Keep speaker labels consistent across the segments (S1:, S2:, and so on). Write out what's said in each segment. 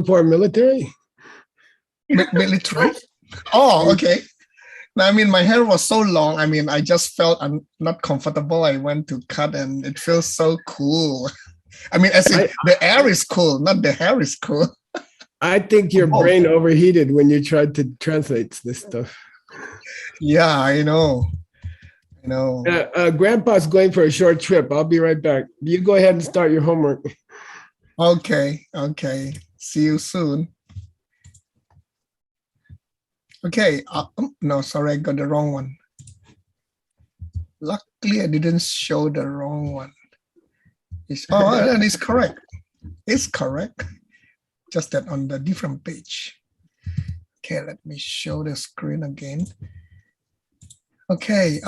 S1: for military?
S2: Military? Oh, okay. I mean, my hair was so long. I mean, I just felt not comfortable. I went to cut and it feels so cool. I mean, as if the air is cool, not the hair is cool.
S1: I think your brain overheated when you tried to translate this stuff.
S2: Yeah, I know.
S1: Grandpa's going for a short trip. I'll be right back. You go ahead and start your homework.
S2: Okay. See you soon. Okay. No, sorry, I got the wrong one. Luckily, I didn't show the wrong one. That is correct. It's correct. Just that on the different page. Okay, let me show the screen again. Okay,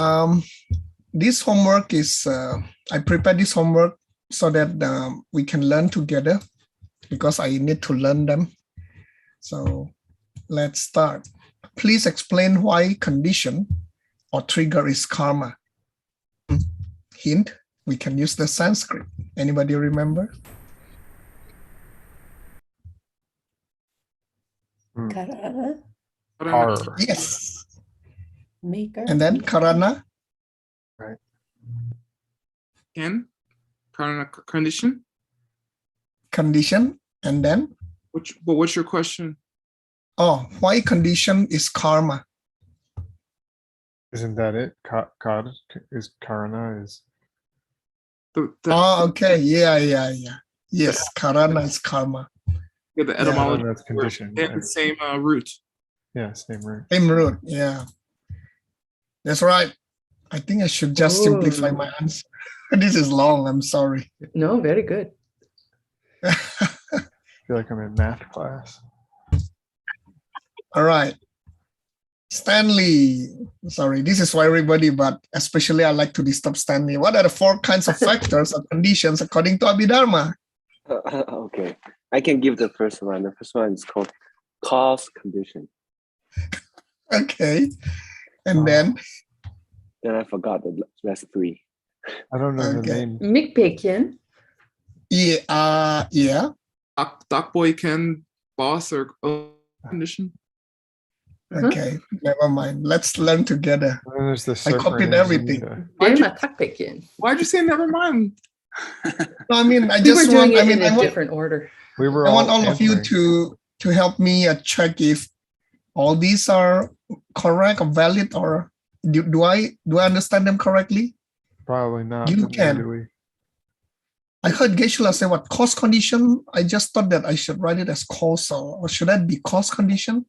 S2: this homework is, I prepared this homework so that we can learn together because I need to learn them. So let's start. Please explain why condition or trigger is karma. Hint, we can use the Sanskrit. Anybody remember?
S3: Karana.
S2: Yes.
S3: Maker.
S2: And then karana.
S4: Right.
S5: Karana condition.
S2: Condition. And then?
S5: What's your question?
S2: Oh, why condition is karma?
S4: Isn't that it? Kar is karana is.
S2: Okay. Yeah. Yes, karana is karma.
S5: Yeah, the etymology.
S4: That's condition.
S5: They have the same root.
S4: Yeah, same root.
S2: Same root. Yeah. That's right. I think I should just simplify my answer. This is long. I'm sorry.
S3: No, very good.
S4: I feel like I'm in math class.
S2: All right. Stanley. Sorry, this is for everybody, but especially I like to disturb Stanley. What are the 4 kinds of factors or conditions according to Abhidharma?
S6: Okay. I can give the first one. The first one is called cause condition.
S2: Okay. And then
S6: I forgot the last 3.
S4: I don't know the name.
S3: Mikpekian.
S2: Yeah.
S5: Doc boy can boss or condition.
S2: Okay, never mind. Let's learn together.
S4: There's the
S2: I copied everything.
S5: Why'd you say never mind?
S2: No, I mean, I
S3: We
S2: just
S3: were doing
S2: want.
S3: it
S2: I
S3: in a
S2: want
S3: different order.
S4: We were.
S2: I want all of you to help me check if all these are correct or valid, or do I understand them correctly?
S4: Probably not.
S2: You can. I heard Geshe-la say what cause condition. I just thought that I should write it as causal, or should that be cause condition?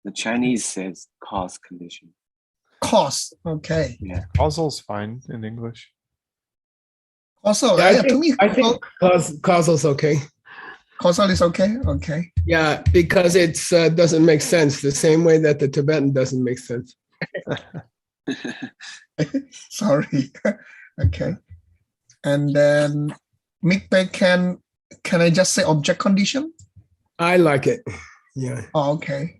S6: The Chinese says cause condition.
S2: Cause, okay.
S6: Yeah.
S4: Causal's fine in English.
S2: Also,
S1: Yeah,
S2: to me,
S1: I think causal's okay.
S2: Causal is okay. Okay.
S1: Yeah, because it doesn't make sense the same way that the Tibetan doesn't make sense.
S2: Sorry. Okay. And then Mikpe, can I just say object condition?
S1: I like it. Yeah.
S2: Oh, okay.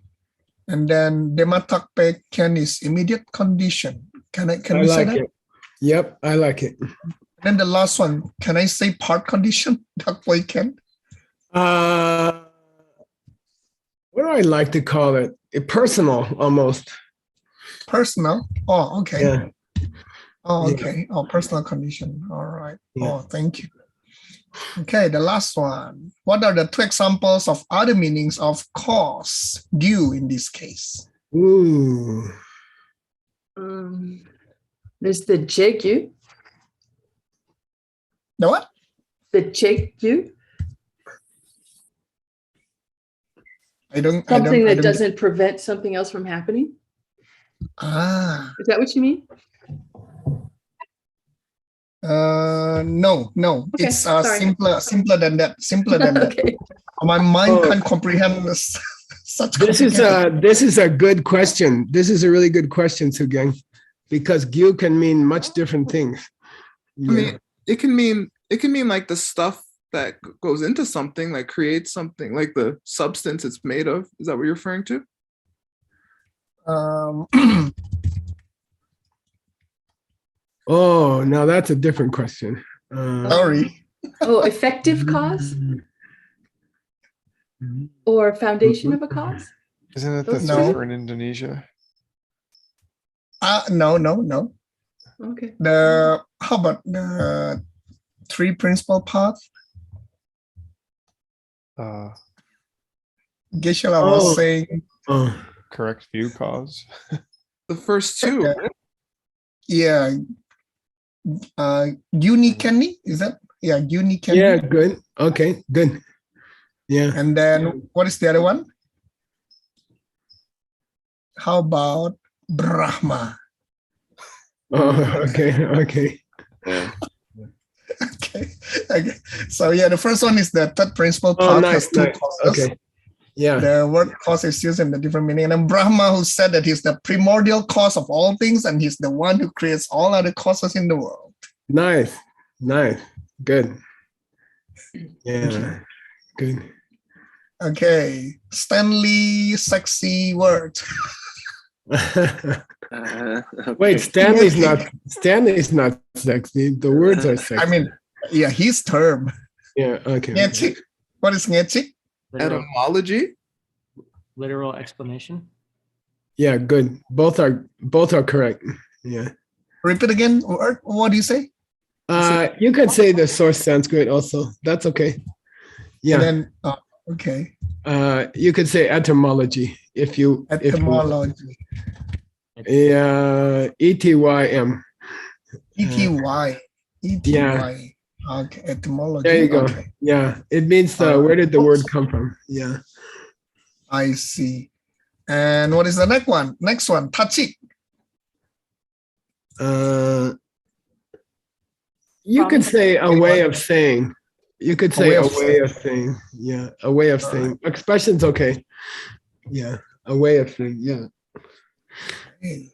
S2: And then Dematakpe can is immediate condition. Can we say that?
S1: It. Yep, I like it.
S2: Then the last one, can I say part condition? Dakboy can?
S1: What do I like to call it? Personal, almost.
S2: Personal? Oh, okay.
S1: Yeah.
S2: Oh, okay. Oh, personal condition. All right.
S1: Yeah.
S2: Oh, thank you. Okay, the last one. What are the 2 examples of other meanings of cause, due in this case?
S1: Ooh.
S3: There's the jegu.
S2: The what?
S3: The jegu. Something that doesn't prevent something else from happening. Is that what you mean?
S2: No.
S3: Okay,
S2: it's simpler than that.
S3: Okay.
S2: My mind can't comprehend such.
S1: This is a good question. This is a really good question, Sugeng, because gyu can mean much different things.
S5: Yeah. I mean, it can mean like the stuff that goes into something, like creates something, like the substance it's made of. Is that what you're referring to?
S1: Oh, now that's a different question.
S2: Sorry.
S3: Oh, effective cause? or foundation of a cause?
S4: Isn't it the
S3: Those
S2: No.
S4: Sutra in Indonesia?
S2: No.
S3: Okay.
S2: How about the three principal paths? Geshe-la was
S1: Oh.
S2: saying,
S1: Oh,
S4: Correct view cause.
S5: The first two,
S2: Yeah.
S5: right?
S2: yeah, Unikeni, is that? Yeah, Unikeni.
S1: yeah, good. Okay, good. Yeah.
S2: And then what is the other one? How about Brahma?
S1: Oh, okay.
S6: Yeah.
S2: Okay. So yeah, the first one is the third principal
S1: Oh,
S2: path has
S1: nice.
S2: two causes.
S1: Okay. Yeah.
S2: The word cause is used in the different meaning. And then Brahma, who said that he's the primordial cause of all things and he's the one who creates all other causes in the world.
S1: Nice. Good. Yeah. Good.
S2: Okay. Stanley, sexy word.
S6: Okay.
S1: Wait, Stanley's not sexy. The words are sexy.
S2: I mean, yeah, his term.
S1: yeah, okay.
S2: Ngechik. What is ngechik?
S5: Etymology.
S7: Literal explanation.
S1: Yeah, good. Both are correct. Yeah.
S2: Repeat again. What do you say?
S1: You can say the source Sanskrit also. That's okay. Yeah.
S2: And then, okay.
S1: You could say etymology if you
S2: Etymology.
S1: yeah, etym.
S2: E-T-Y.
S1: Yeah.
S2: Okay, etymology.
S1: There you go.
S2: Okay.
S1: Yeah, it means where did the word come from? Yeah.
S2: I see. And what is the next one? Next one, tachik.
S1: You could say a way of saying. You could say a way of saying. Yeah, a way of saying. Expression's okay. Yeah, a way of saying. Yeah.
S2: Okay.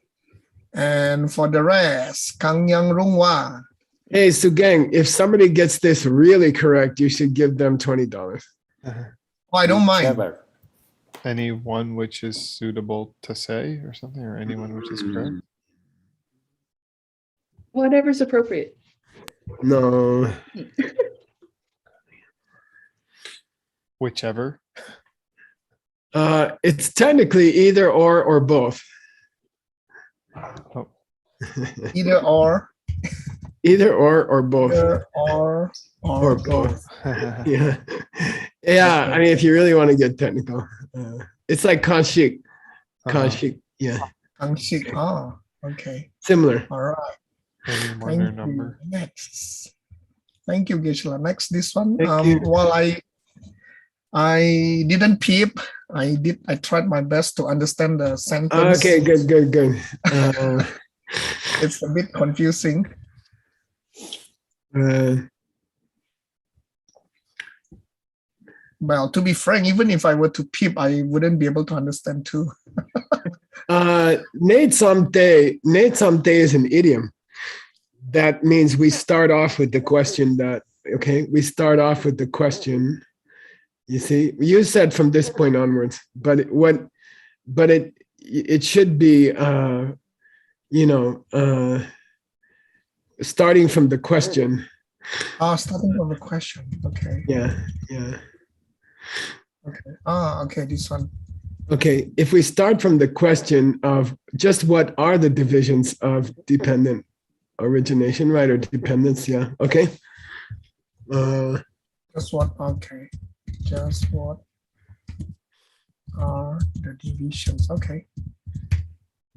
S2: And for the rest, Kang Yang Rungwa.
S1: Hey, Sugeng, if somebody gets this really correct, you should give them $20.
S2: Oh, I don't mind.
S6: Clever.
S4: Anyone which is suitable to say or something, or anyone which is correct.
S3: Whatever's appropriate.
S1: No.
S4: Whichever.
S1: It's technically either or both.
S4: Oh,
S2: Either or.
S1: Either or both.
S2: Either
S1: Or both. Yeah. Yeah. I mean, if you really want to get technical, it's like Kanshik. Kanshik. Yeah.
S2: Kangshik. Ah, okay.
S1: Similar.
S2: All right.
S4: Anyone
S2: Thank
S4: or
S2: you.
S4: number.
S2: Next. Thank you, Geshe-la. Next, this one.
S1: Thank you.
S2: While I didn't peep, I tried my best to understand the sentence.
S1: Okay, good.
S2: It's a bit confusing. Well, to be frank, even if I were to peep, I wouldn't be able to understand too.
S1: Nate someday is an idiom. That means we start off with the question we start off with the question. You see, you said from this point onwards, but it should be, starting from the question.
S2: Starting from the question. Okay.
S1: Yeah.
S2: Okay. Okay, this one.
S1: Okay, if we start from the question of just what are the divisions of dependent origination, right, or dependence, yeah, okay.
S2: Just what are the divisions? Okay.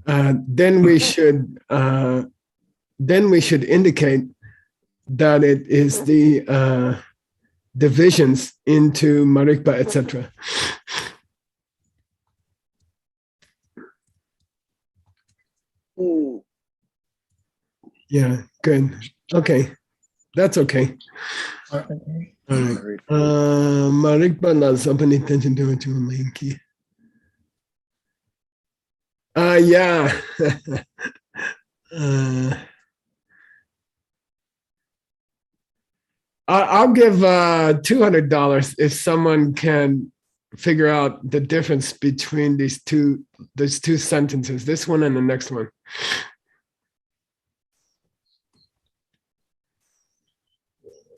S1: Then we should indicate that it is the divisions into marikpa, etc. Yeah, good. Okay, that's okay.
S2: Okay.
S1: All right. Marikpa nas open intention to a main key. Yeah. I'll give $200 if someone can figure out the difference between these two sentences, this one and the next one.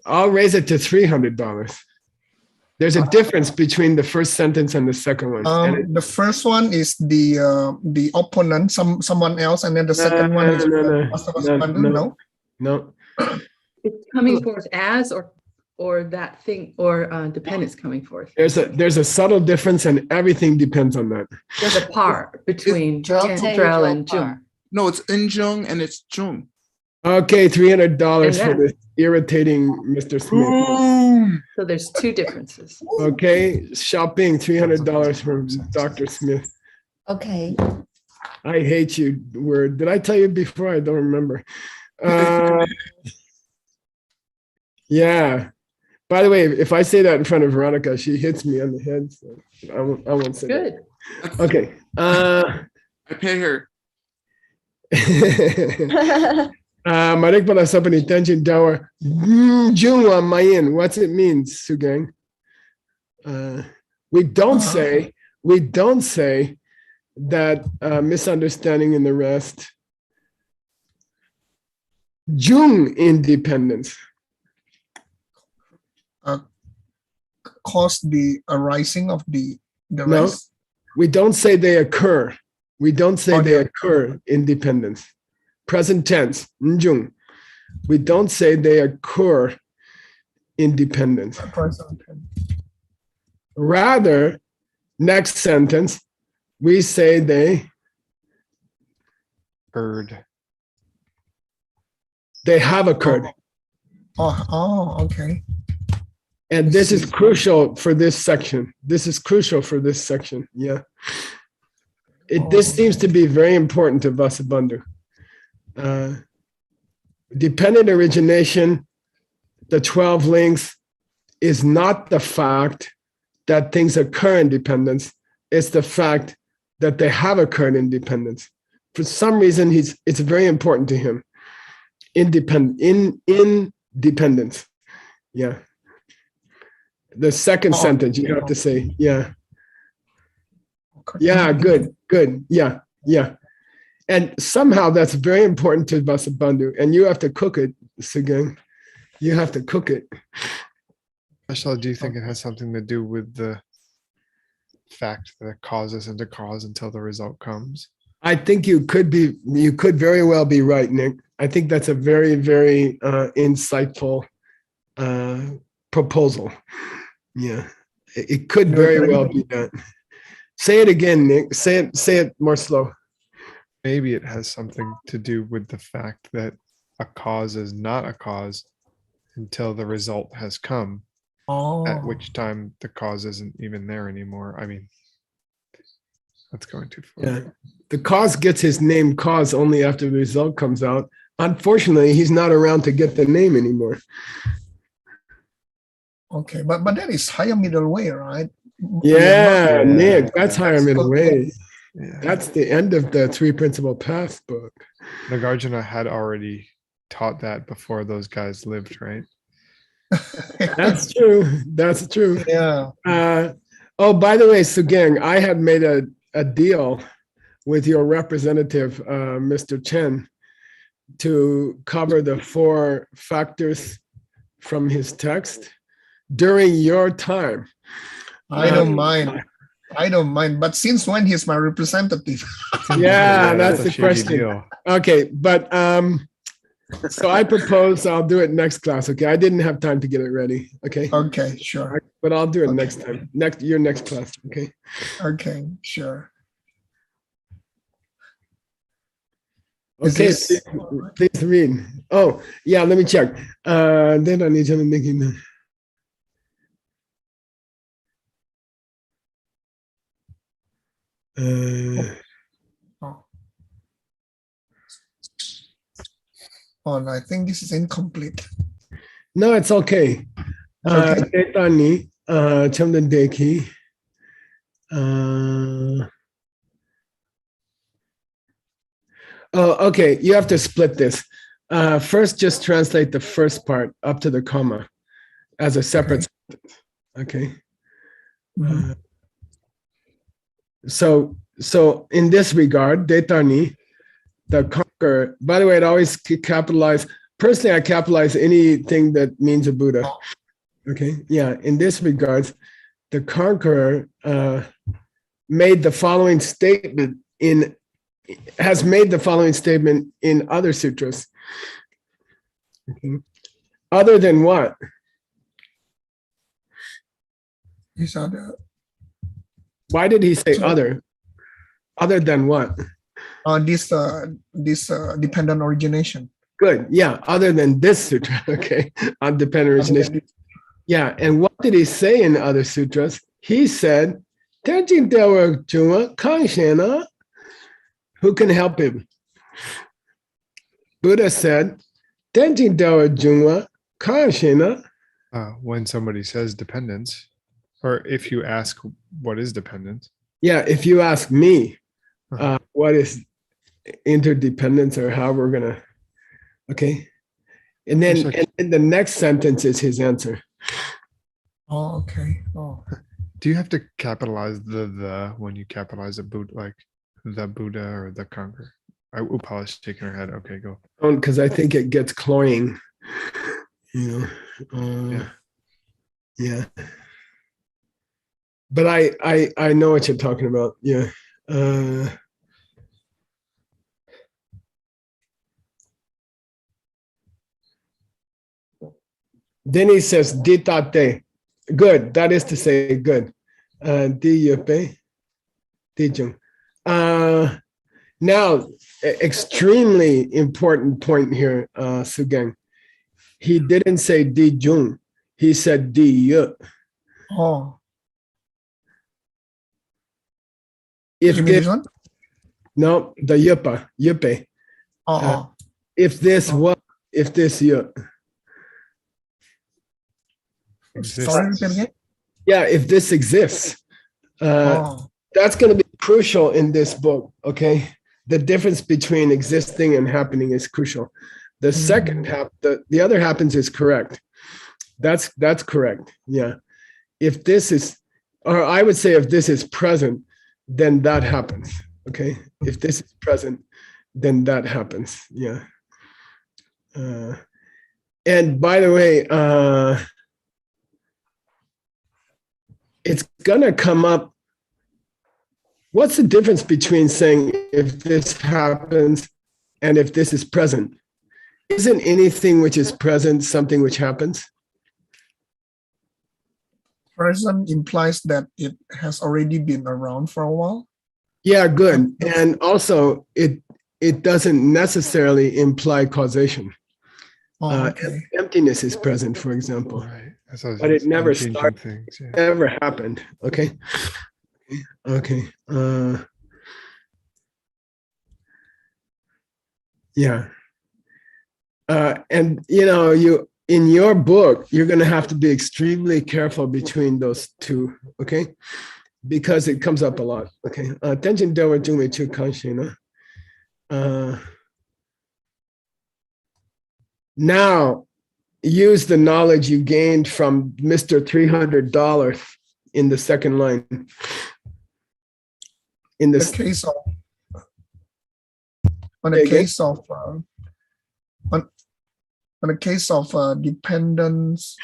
S1: I'll raise it to $300. There's a difference between the first sentence and the second one. And
S2: The first one is the opponent, someone else, and then the second one is Vasubandhu.
S1: no.
S3: It's coming forth as or that thing or dependence coming forth.
S1: There's a subtle difference, and everything depends on that.
S3: There's a par between
S8: Jolte,
S3: Drell and Jung.
S8: Jolpar.
S5: No, it's in Jung and it's Jung.
S1: Okay, $300 for
S3: And
S1: this irritating Mr. Smith.
S5: Boom.
S3: So there's two differences.
S1: Okay, shopping, $300 from Dr. Smith.
S8: Okay.
S1: I hate you, word. Did I tell you before? I don't remember. Yeah. By the way, if I say that in front of Veronica, she hits me on the head. So I won't say
S3: Good.
S1: that. Okay.
S5: I pay her.
S1: Marik pala sa penitensya daw Jungwa Mayin. What's it mean, Sugeng? We don't say that misunderstanding in the rest. Jung independence.
S2: Cause the arising of the
S1: No,
S2: rest.
S1: we don't say they occur. We don't say they occur independence. Present tense, njung. We don't say they occur independence. Rather, next sentence, we say they have occurred.
S2: Okay.
S1: And this is crucial for this section. Yeah. This seems to be very important to Vasubandhu. Dependent origination, the 12 links, is not the fact that things occur in dependence. It's the fact that they have occurred in dependence. For some reason, it's very important to him. Independence. Yeah. The second sentence, you have to say, yeah. Yeah, good. Yeah. And somehow that's very important to Vasubandhu, and you have to cook it, Sugeng. You have to cook it.
S4: Marcel, do you think it has something to do with the fact that it causes and to cause until the result comes?
S1: I think you could very well be right, Nick. I think that's a very, very insightful proposal. Yeah, it could very well be that. Say it again, Nick. Say it more slow.
S4: Maybe it has something to do with the fact that a cause is not a cause until the result has come, at which time the cause isn't even there anymore. I mean, that's going too far.
S1: Yeah, the cause gets his name cause only after the result comes out. Unfortunately, he's not around to get the name anymore.
S2: Okay, but that is higher middle way, right?
S1: Yeah, Nick, that's higher middle way.
S4: Yeah.
S1: That's the end of the Three Principal Paths book.
S4: Nagarjuna had already taught that before those guys lived, right?
S1: That's true. That's true.
S2: Yeah.
S1: Oh, by the way, Sugeng, I had made a deal with your representative, Mr. Chen, to cover the 4 factors from his text during your time.
S2: I don't mind. But since when he's my representative?
S1: Yeah, that's the
S4: a shitty
S1: question.
S4: deal.
S1: Okay, but so I propose I'll do it next class. Okay, I didn't have time to get it ready. Okay.
S2: Okay, sure.
S1: But I'll do it next time. Your next class. Okay.
S2: Okay, sure.
S1: Okay, please read. Oh, yeah, let me check. Then I need to make it.
S2: I think this is incomplete.
S1: No, it's okay. Detani, Chamdan Deki. Oh, okay. You have to split this. First, just translate the first part up to the comma as a separate sentence. Okay. So in this regard, Detani, the conqueror, by the way, it always capitalize. Personally, I capitalize anything that means a Buddha. Okay, yeah, in this regards, the conqueror made the following statement has made the following statement in other sutras. Okay. Other than what?
S2: These are the
S1: Why did he say other? Other than what?
S2: this dependent origination.
S1: Good. Yeah. Other than this sutra. Okay. On dependent origination. Yeah. And what did he say in other sutras? He said, "Tenjin Dewa Juma Kangshena." Who can help him? Buddha said, "Tenjin Dewa Juma Kangshena."
S4: When somebody says dependence, or if you ask what is dependence.
S1: Yeah. If you ask me, what is interdependence or how we're going to, okay. And then and the next sentence is his answer.
S2: Oh, okay. Oh.
S4: Do you have to capitalize the when you capitalize a Buddha, like the Buddha or the conqueror? Upala's shaking her head. Okay, go.
S1: Because I think it gets cloying. You know. Yeah. But I know what you're talking about. Yeah. Then he says, "Ditate." Good. That is to say, good. Diyepe. Dijung. Now, extremely important point here, Sugeng. He didn't say Dijung. He said Diye.
S2: Oh.
S1: If
S2: you mean this one?
S1: No, the Yepa. Yepe. If this what? If this Ye.
S2: Sorry, repeat again?
S1: Yeah, if this exists. That's going to be crucial in this book, okay? The difference between existing and happening is crucial. The second half, the other happens is correct. That's correct, yeah. If this is, or I would say if this is present, then that happens, okay? If this is present, then that happens, yeah. And by the way, it's gonna come up. What's the difference between saying if this happens and if this is present? Isn't anything which is present something which happens?
S2: Present implies that it has already been around for a while.
S1: Yeah, good. And also it doesn't necessarily imply causation.
S2: Okay.
S1: Emptiness is present, for example.
S4: Right.
S1: But it never started,
S4: things, yeah.
S1: never happened. Okay. Okay. Yeah. And you in your book, you're going to have to be extremely careful between those two. Okay, because it comes up a lot. Okay. Tenjin Dewa Jungwei Chu Kanshina. Now, use the knowledge you gained from Mr. $300 in the second line. In the
S2: case of, on a case of dependence,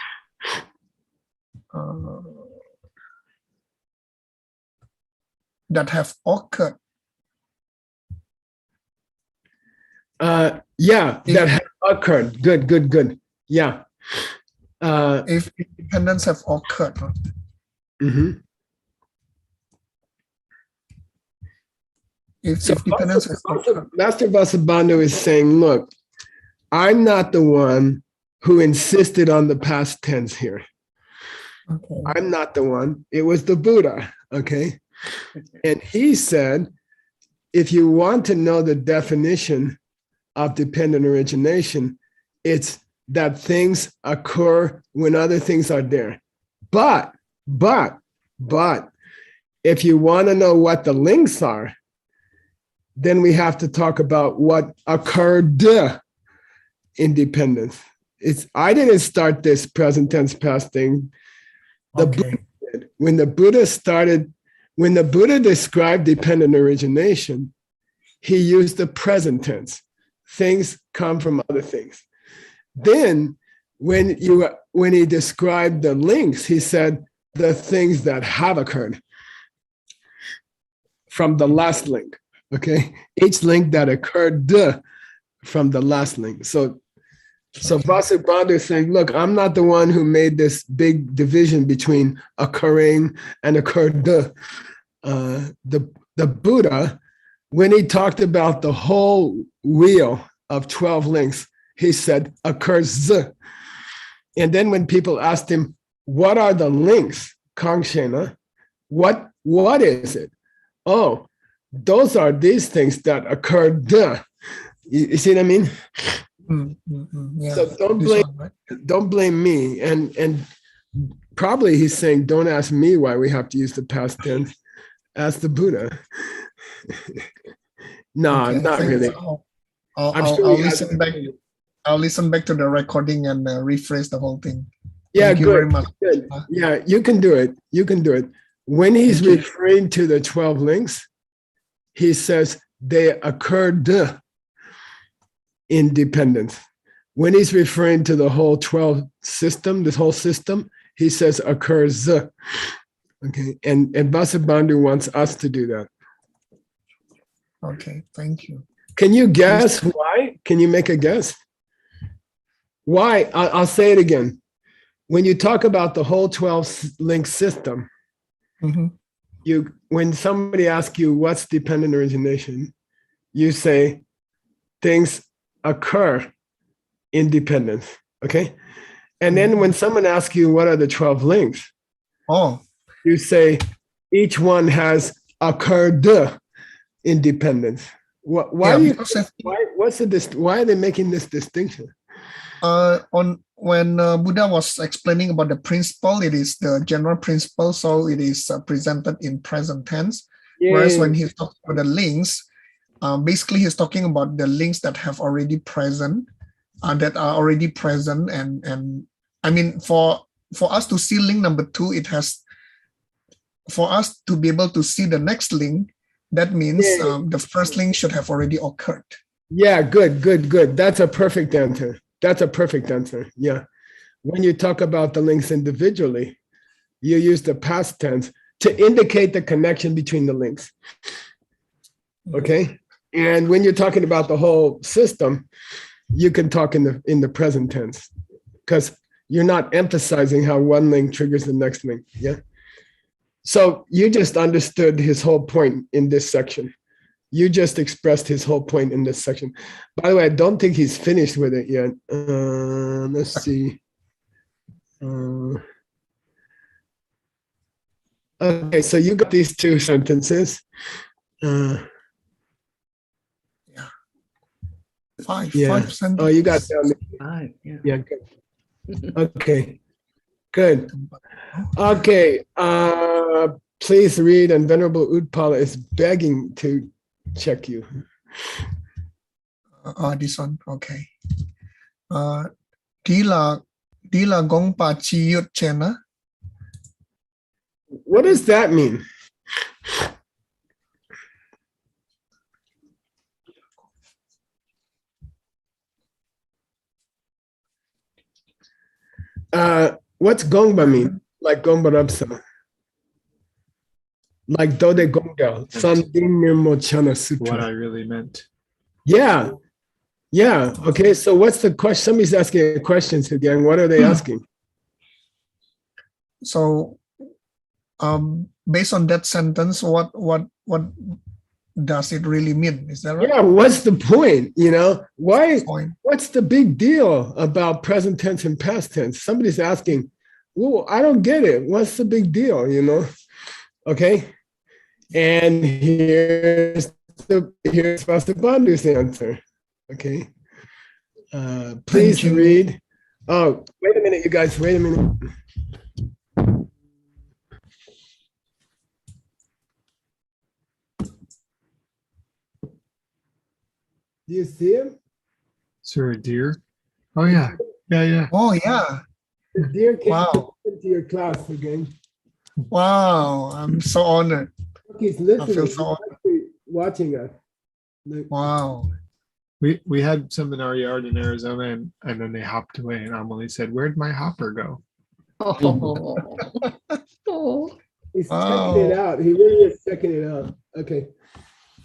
S2: that have occurred.
S1: Yeah, that have occurred. Good. Yeah.
S2: If dependence have occurred. If dependence has occurred.
S1: Master Vasubandhu is saying, look, I'm not the one who insisted on the past tense here.
S2: Okay.
S1: I'm not the one. It was the Buddha, okay? And he said, if you want to know the definition of dependent origination, it's that things occur when other things are there. But, if you want to know what the links are, then we have to talk about what occurred in dependence. I didn't start this present tense past thing. Buddha did. When the Buddha described dependent origination, he used the present tense. Things come from other things. Then when he described the links, he said the things that have occurred from the last link. Okay, each link that occurred from the last link. So Vasubandhu is saying, look, I'm not the one who made this big division between occurring and occurred. The Buddha, when he talked about the whole wheel of 12 links, he said occurs. And then when people asked him, what are the links, Kangshena? What is it? Oh, those are these things that occurred. You see what I mean?
S2: Yeah.
S1: So don't blame me. And probably he's saying, don't ask me why we have to use the past tense. Ask the Buddha. No,
S2: Okay,
S1: not really.
S2: I'll listen back to the recording and rephrase the whole thing.
S1: Yeah,
S2: Thank you
S1: good.
S2: very much.
S1: Good. Yeah, you can do it. You can do it. When he's referring to the 12 links, he says they occurred in dependence. When he's referring to the whole 12 system, this whole system, he says occurs. Okay, and Vasubandhu wants us to do that.
S2: Okay, thank you.
S1: Can you guess why? Can you make a guess? Why? I'll say it again. When you talk about the whole 12 link system, when somebody asks you what's dependent origination, you say things occur in dependence. Okay. And then when someone asks you what are the 12 links, you say each one has occurred in dependence. Why are they making this distinction?
S2: When Buddha was explaining about the principle, it is the general principle, so it is presented in present tense. Whereas when he's talking about the links, basically he's talking about the links that have already present, that are already present, and I mean for us to see link number 2, it has, for us to be able to see the next link, that means the first link should have already occurred.
S1: Yeah, good. That's a perfect answer. Yeah. When you talk about the links individually, you use the past tense to indicate the connection between the links. Okay. And when you're talking about the whole system, you can talk in the present tense because you're not emphasizing how one link triggers the next link. Yeah. So you just understood his whole point in this section. You just expressed his whole point in this section. By the way, I don't think he's finished with it yet. Let's see. Okay, so you got these 2 sentences.
S2: Five sentences.
S1: Oh, you got down
S3: 5. Yeah.
S1: Yeah, good. Okay, good. Okay, please read, and Venerable Utpala is begging to check you.
S2: This one, okay. Tila gongpa chiyut chena.
S1: What does that mean? What's gongba mean? Like gongba rapsa. Like Dode Gonga, Sandin Nirmochana Sutra.
S4: What I really meant.
S1: Yeah. Okay, so what's the question? Somebody's asking questions again. What are they asking?
S2: So, based on that sentence, what does it really mean? Is that right?
S1: Yeah, what's the point? What's the big deal about present tense and past tense? Somebody's asking, well, I don't get it. What's the big deal, Okay. And here's Vasubandhu's answer. Okay. Please read. Oh, wait a minute, you guys. Wait a minute. Do you see him?
S4: Is there a deer? Oh, yeah. Yeah.
S2: Oh, yeah.
S1: The deer came into your class again.
S2: Wow, I'm so honored.
S1: He's listening.
S2: I feel so
S1: He's watching us.
S2: Wow.
S4: We had some in our yard in Arizona, and then they hopped away, and Amelie said, "Where'd my hopper go?"
S3: Oh. Oh.
S1: He's
S2: Wow.
S1: checking it out. He really is checking it out. Okay.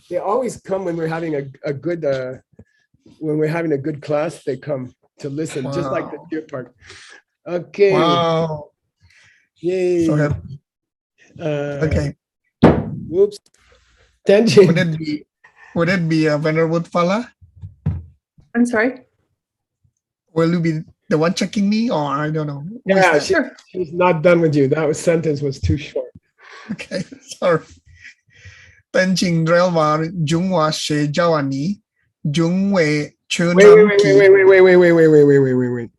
S1: They always come when we're having a good when we're having a good class. They come to listen, just like the
S2: Wow.
S1: cheer part. Okay.
S2: Wow.
S1: Yay.
S2: So happy. Okay.
S1: Whoops. Tension.
S2: Would it be a Venerable Fala?
S3: I'm sorry.
S2: Will you be the one checking me, or I don't know? Who is
S1: Yeah,
S2: that?
S3: Sure.
S1: she's not done with you. That sentence was too short.
S2: Okay, sorry. Tên trình rel và chúng hoa sẽ giao anh ý. Chúng về chưa
S1: Wait,
S2: năm
S1: wait,
S2: kỳ.
S1: wait.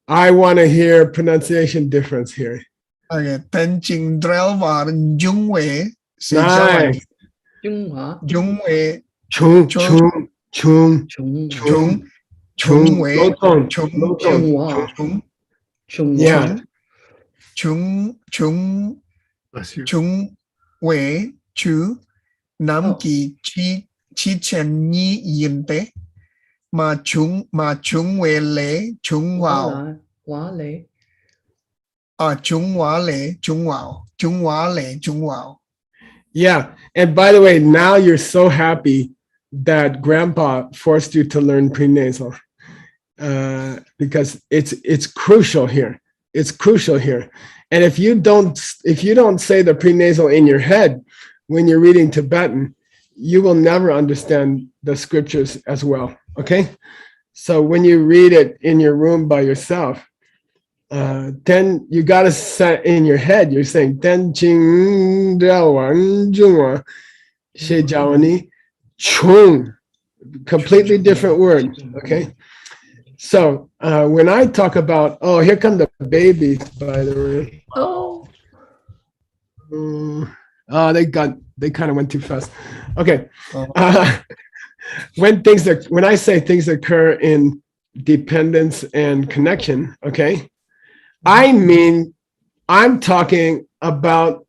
S1: I want to hear pronunciation difference here.
S2: Okay, tên trình rel và chúng về sẽ giao anh ý.
S1: Nice.
S3: Trung Hoa.
S2: Chúng về
S1: Chung.
S2: chúng về
S1: Low tone.
S2: chúng
S1: Low tone.
S3: Trung Hoa.
S2: chúng
S3: Trung
S1: Yeah.
S3: Hoa.
S4: Bless you.
S2: chúng về chứ năm
S3: Oh.
S2: kỳ chi chen nhi yên tế mà chúng về lễ chúng vào
S3: Hóa lễ.
S2: chúng vào.
S1: Yeah. And by the way, now you're so happy that Grandpa forced you to learn prenasal because it's crucial here. It's crucial here. And if you don't say the prenasal in your head when you're reading Tibetan, you will never understand the scriptures as well. Okay. So when you read it in your room by yourself, then you got to set in your head, you're saying, Ten Jing Wang Zhongwa She Jiaoni Chung. Completely different word. Okay. So when I talk about, oh, here come the babies, by the way.
S3: Oh.
S1: They kind of went too fast. Okay. When I say things occur in dependence and connection, okay, I mean, I'm talking about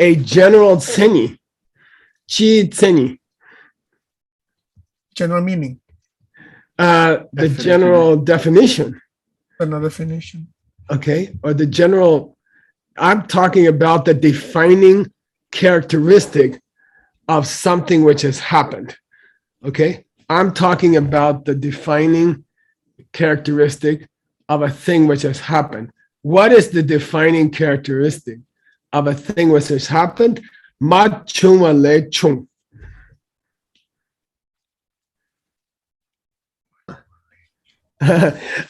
S1: a general tseni, chi tseni.
S2: General meaning.
S1: The general definition.
S2: Another definition.
S1: Okay, or the general, I'm talking about the defining characteristic of something which has happened. Okay, I'm talking about the defining characteristic of a thing which has happened. What is the defining characteristic of a thing which has happened? Ma chuma le chung.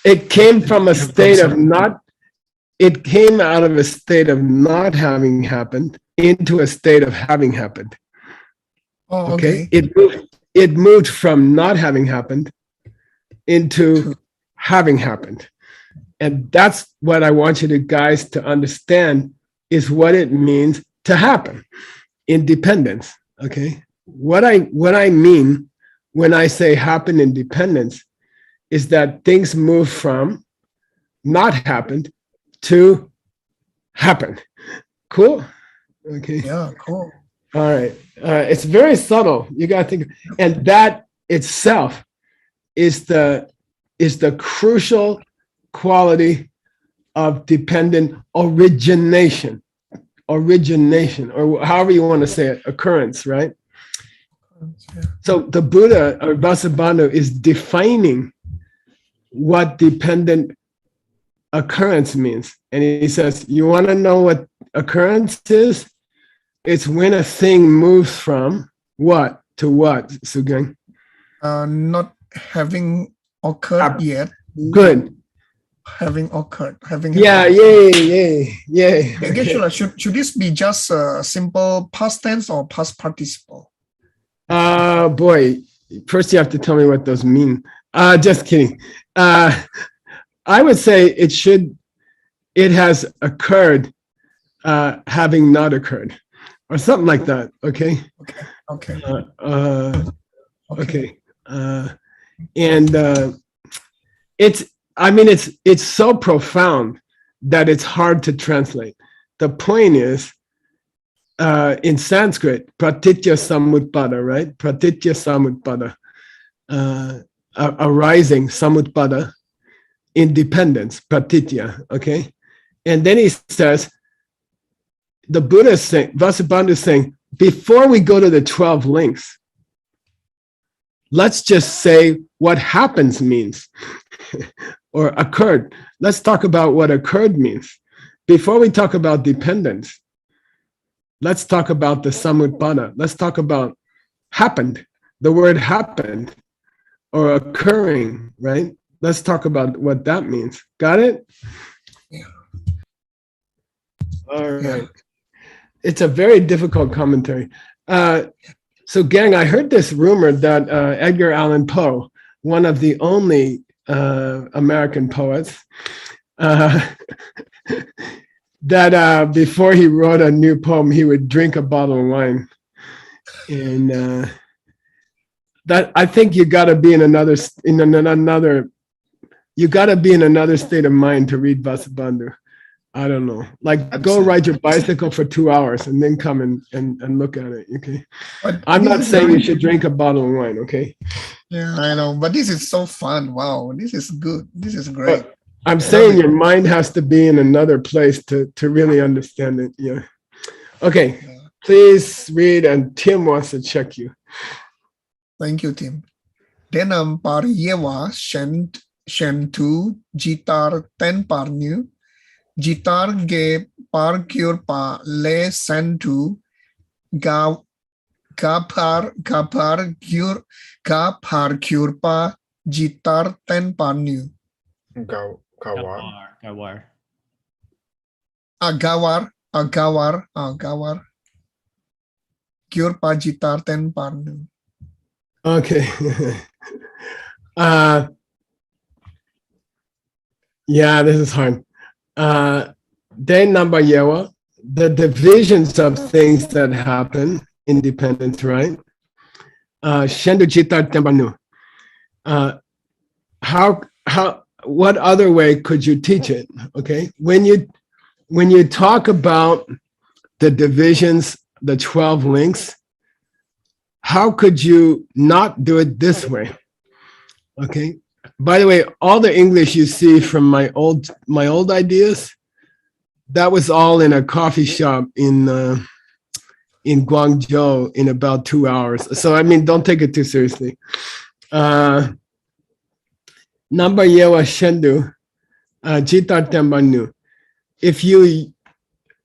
S1: It came from a state of not, it came out of a state of not having happened into a state of having happened.
S2: Oh,
S1: Okay.
S2: okay.
S1: It moved from not having happened into having happened. And that's what I want you guys to understand is what it means to happen. Independence. Okay. What I mean when I say happen in dependence is that things move from not happened to happen. Cool. Okay.
S2: Yeah, cool.
S1: All right. It's very subtle. You got to think, and that itself is the crucial quality of dependent origination, or however you want to say it, occurrence, right? So the Buddha or Vasubandhu is defining what dependent occurrence means. And he says, you want to know what occurrence is? It's when a thing moves from what to what, Sugeng?
S2: Not having occurred yet.
S1: Good.
S2: Having occurred.
S1: Yeah, yay.
S2: Okay. Should this be just a simple past tense or past participle?
S1: Boy, first you have to tell me what those mean. Just kidding. I would say it has occurred, having not occurred, or something like that. Okay.
S2: Okay.
S1: Okay. And it's so profound that it's hard to translate. The point is, in Sanskrit, pratitya samutpada, right? Pratitya samutpada. arising, samutpada, independence, pratitya, okay? And then he says, the Buddha is saying, Vasubandhu is saying, before we go to the 12 links, let's just say what happens means or occurred. Let's talk about what occurred means. Before we talk about dependence, let's talk about the samutpada. Let's talk about happened, the word happened or occurring, right? Let's talk about what that means. Got it?
S2: Yeah.
S1: All right. It's a very difficult commentary. So gang, I heard this rumor that Edgar Allan Poe, one of the only American poets, that before he wrote a new poem, he would drink a bottle of wine. And that I think you got to be in another you got to be in another state of mind to read Vasubandhu. I don't know. Like go ride your bicycle for 2 hours and then come and look at it. Okay.
S2: But
S1: I'm not
S2: this is
S1: saying you
S2: very-
S1: should drink a bottle of wine. Okay.
S2: Yeah, I know, but this is so fun. Wow, this is good. This is great.
S1: But I'm saying your mind has to be in another place to really understand it. Yeah. Okay.
S2: Yeah.
S1: Please read, and Tim wants to check you.
S2: Thank you, Tim. Denam par yewa shentu jitar ten par new. Jitar ge par pa le sentu ga par pa jitar ten par new.
S4: Gawar.
S7: Gawar.
S2: Agawar. Kyurpa jitar ten par new.
S1: Okay. Yeah, this is hard. De number yewa, the divisions of things that happen, independence, right? Shendu jitar tembanu. What other way could you teach it? Okay. When you talk about the divisions, the 12 links, how could you not do it this way? Okay. By the way, all the English you see from my old ideas, that was all in a coffee shop in Guangzhou in about 2 hours. So I mean, don't take it too seriously. Namba yewa shendu, jitar tembanu.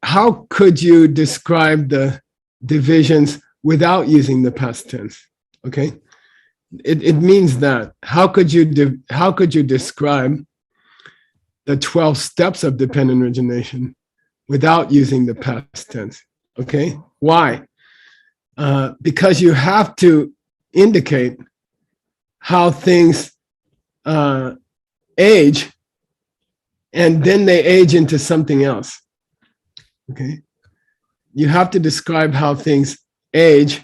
S1: How could you describe the divisions without using the past tense? Okay. It means that how could you describe the 12 steps of dependent origination without using the past tense? Okay, why? Because you have to indicate how things age, and then they age into something else. Okay, you have to describe how things age.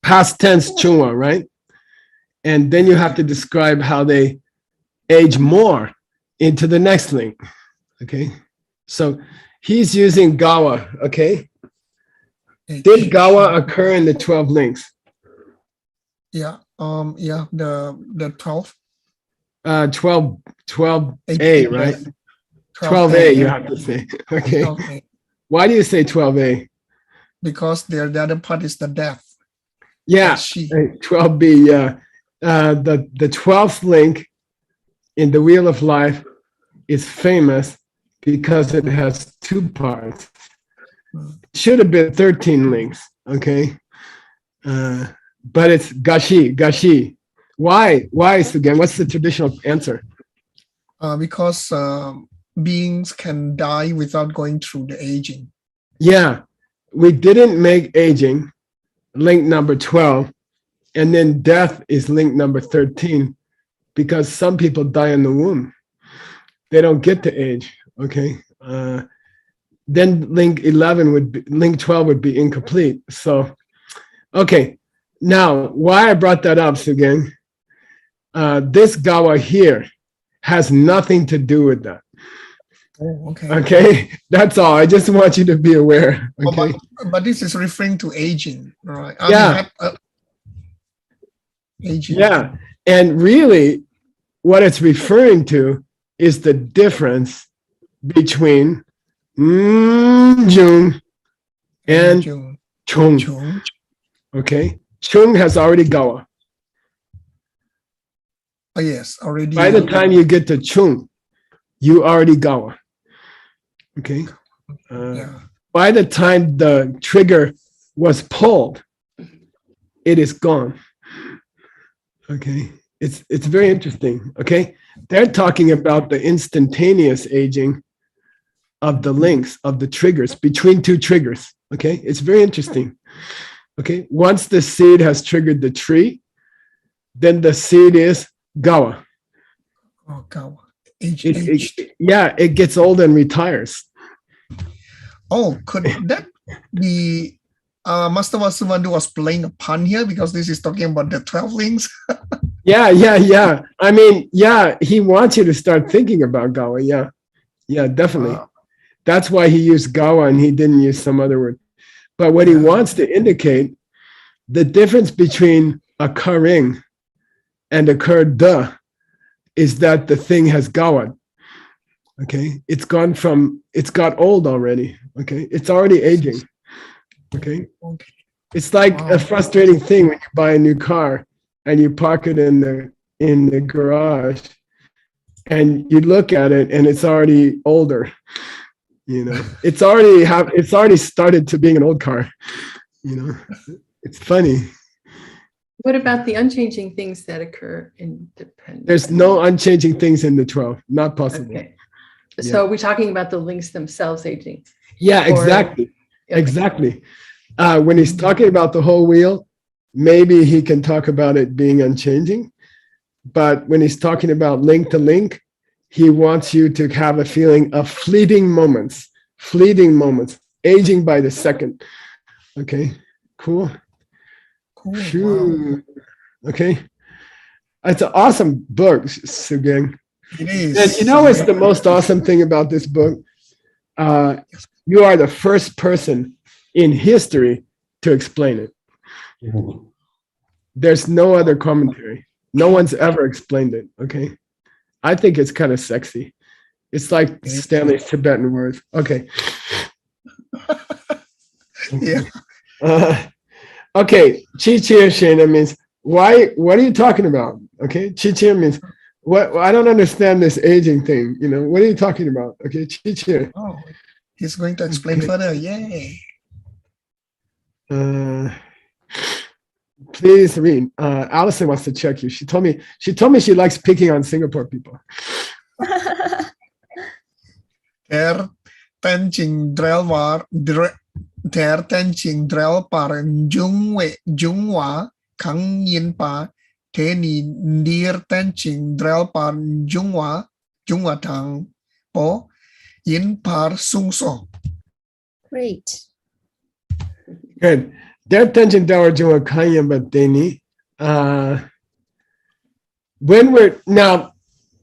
S1: Past tense chungwa, right? And then you have to describe how they age more into the next link. Okay. So he's using gawa. Okay. Did gawa occur in the 12 links?
S2: Yeah. The 12.
S1: 12A, right? 12A, you have to say. Okay.
S2: 12A.
S1: Why do you say 12A?
S2: Because the other part is the death.
S1: Yeah,
S2: She.
S1: 12B, yeah. The 12th link in the Wheel of Life is famous because it has 2 parts. It should have been 13 links, okay? But it's gashi. Why, Sugeng? What's the traditional answer?
S2: Because beings can die without going through the aging.
S1: Yeah, we didn't make aging link number 12, and then death is link number 13, because some people die in the womb. They don't get to age, okay? Then link 12 would be incomplete. So, okay. Now, why I brought that up, Sugeng, this gawa here has nothing to do with that.
S2: Oh, okay.
S1: Okay, that's all. I just want you to be aware. Okay.
S2: But this is referring to aging, right?
S1: Yeah.
S2: Aging.
S1: Yeah. And really, what it's referring to is the difference between Jung and
S2: Jung.
S1: Chung.
S2: Jung.
S1: Okay. Chung has already gawa.
S2: Oh, yes, already.
S1: By the time you get to Chung, you already gawa. Okay.
S2: Yeah.
S1: By the time the trigger was pulled, it is gone. Okay. It's very interesting. Okay. They're talking about the instantaneous aging of the links of the triggers between two triggers. Okay. It's very interesting. Okay. Once the seed has triggered the tree, then the seed is gawa.
S2: Oh, God. Aged.
S1: It gets old and retires.
S2: Oh, could that be Master Vasubandhu was playing a pun here because this is talking about the 12 links?
S1: Yeah. I mean, he wants you to start thinking about gawa. Yeah, definitely.
S2: Wow.
S1: That's why he used gawa and he didn't use some other word. But what he wants to indicate, the difference between a karing and a kurda is that the thing has gawa. Okay, it's got old already. Okay, it's already aging. Okay, it's like a frustrating thing when you buy a new car and you park it in the garage and you look at it and it's already older. You know, it's already started to being an old car. You know, it's funny.
S3: What about the unchanging things that occur in dependence?
S1: There's no unchanging things in the 12. Not possible.
S3: Okay. So we're talking about the links themselves aging.
S1: Yeah, exactly. Exactly. When he's talking about the whole wheel, maybe he can talk about it being unchanging. But when he's talking about link to link, he wants you to have a feeling of fleeting moments, aging by the second. Okay, cool.
S2: Wow.
S1: Okay. It's an awesome book, Sugeng.
S2: It is.
S1: And you know what's the most awesome thing about this book? You are the first person in history to explain it. There's no other commentary. No one's ever explained it. Okay. I think it's kind of sexy. It's like Stanley's Tibetan words. Okay.
S2: Yeah.
S1: Okay. Chi-chia Shana means why? What are you talking about? Okay. Chi-chia means what? I don't understand this aging thing. You know, what are you talking about? Okay. Chi-chia.
S2: Oh, he's going to explain further. Yay.
S1: Please read. Allison wants to check you. She told me she likes picking on Singapore people.
S2: Der tenching drill war der tenching drill par jungwa kang yin pa te ni dir tenching drill par jungwa tang po yin par sung so.
S8: Great.
S1: Good. Der tension dower jua kanya bateni. When we're now,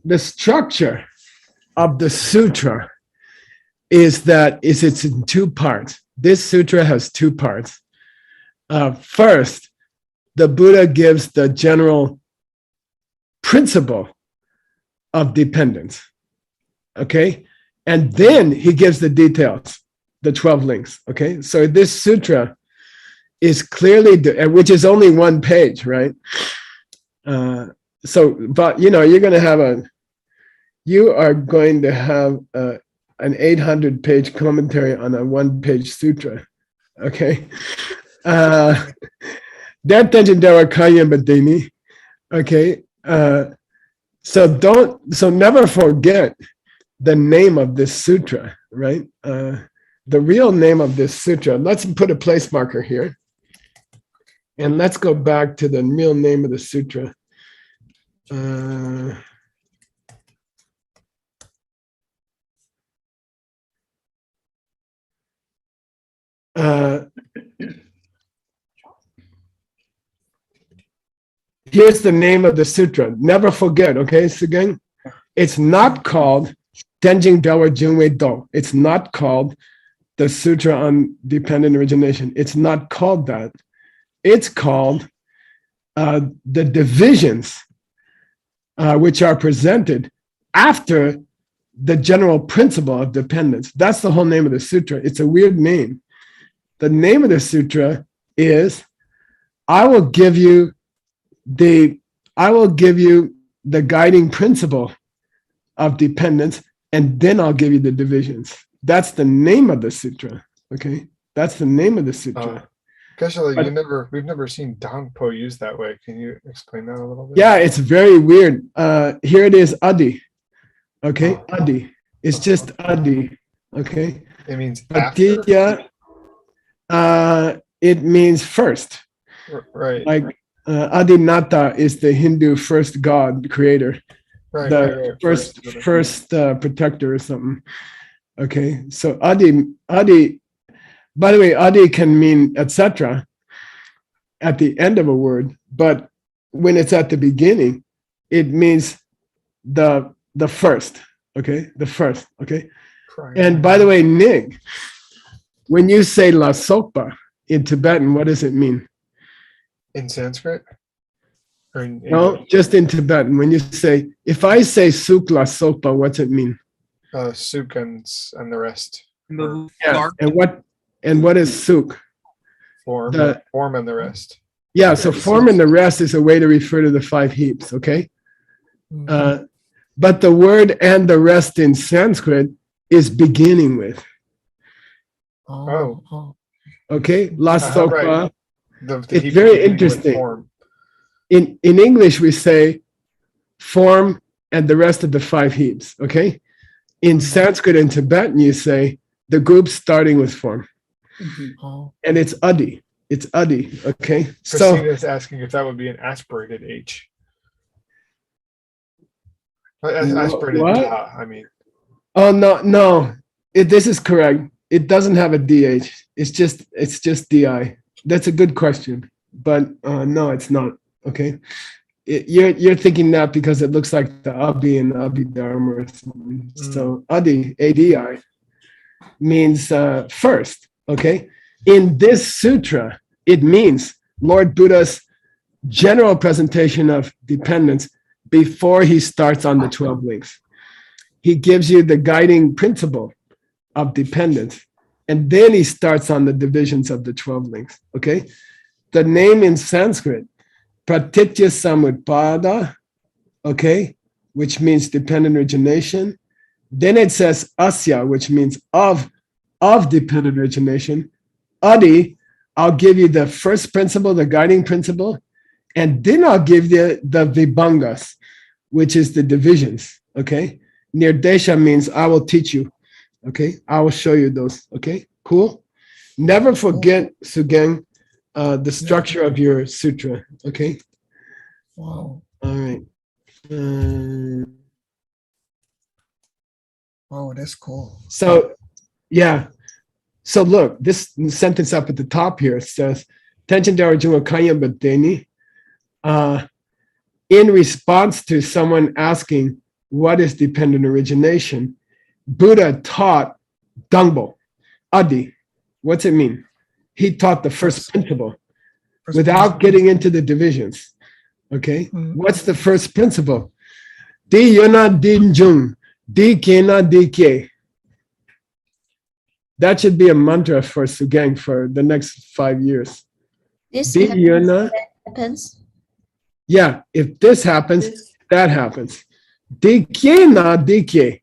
S1: the structure of the sutra is it's in two parts. This sutra has two parts. First, the Buddha gives the general principle of dependence. Okay, and then he gives the details, the 12 links. Okay, so this sutra is clearly, which is only one page, right? But you know, you are going to have an 800-page commentary on a one-page sutra. Okay. Okay. So never forget the name of this sutra, right? The real name of this sutra. Let's put a place marker here. And let's go back to the real name of the sutra. Here's the name of the sutra. Never forget, okay, Sugeng? It's not called Tenjing Dawa Junwei Do. It's not called the Sutra on Dependent Origination. It's not called that. It's called the divisions which are presented after the general principle of dependence. That's the whole name of the sutra. It's a weird name. The name of the sutra is, I will give you the guiding principle of dependence, and then I'll give you the divisions. That's the name of the sutra. Okay, that's the name of the sutra.
S4: Geshe-la, we've never seen Dangpo used that way. Can you explain that a little bit?
S1: Yeah, it's very weird. Here it is, Adi. Okay, Adi. It's just Adi. Okay.
S4: It means after.
S1: Pratitya, it means first.
S4: Right.
S1: Like Adinata is the Hindu first god creator.
S4: Right.
S1: First protector or something. Okay, so Adi. By the way, Adi can mean etc. at the end of a word, but when it's at the beginning, it means the first. Okay, the first. Okay, and by the way, Nig, when you say La Sopa in Tibetan, what does it mean?
S4: In Sanskrit? Or in
S1: No, just in Tibetan. When you say, if I say Suk La Sopa, what's it mean?
S4: Suk and the rest.
S1: Yeah. And what is Suk?
S4: Form and the rest.
S1: Yeah, so form and the rest is a way to refer to the 5 heaps, okay? But the word and the rest in Sanskrit is beginning with.
S4: Oh.
S1: Okay, La Sopa.
S4: Right.
S1: It's very interesting. In English, we say form and the rest of the 5 heaps, okay? In Sanskrit and Tibetan, you say the group starting with form. And it's Adi. It's Adi, okay?
S4: Christina's asking if that would be an aspirated H. Aspirated
S1: what?
S4: Da, I mean.
S1: Oh, no. This is correct. It doesn't have a DH. It's just DI. That's a good question. But no, it's not, okay? You're thinking that because it looks like the Abi and Abhidharma or something. So Adi, ADI, means first, okay? In this sutra, it means Lord Buddha's general presentation of dependence before he starts on the 12 links. He gives you the guiding principle of dependence, and then he starts on the divisions of the 12 links, okay? The name in Sanskrit, Pratitya Samutpada, okay, which means dependent origination. Then it says Asya, which means of dependent origination. Adi, I'll give you the first principle, the guiding principle, and then I'll give you the Vibhangas, which is the divisions, okay? Nirdesha means I will teach you, okay? I will show you those, okay? Cool? Never forget, Sugeng, the structure of your sutra, okay?
S2: Wow.
S1: All right.
S2: Wow, that's cool.
S1: So, yeah. So look, this sentence up at the top here says, Tenchen Darajunga Kanya Badeni, in response to someone asking, what is dependent origination? Buddha taught Dangbo, Adi. What's it mean? He taught the first principle without getting into the divisions. Okay, what's the first principle? Di yona dinjung, di kena di ke. That should be a mantra for Sugeng for the next 5 years.
S8: This
S1: Di yona,
S8: happens.
S1: yeah, if this happens, that happens. Di kena di ke.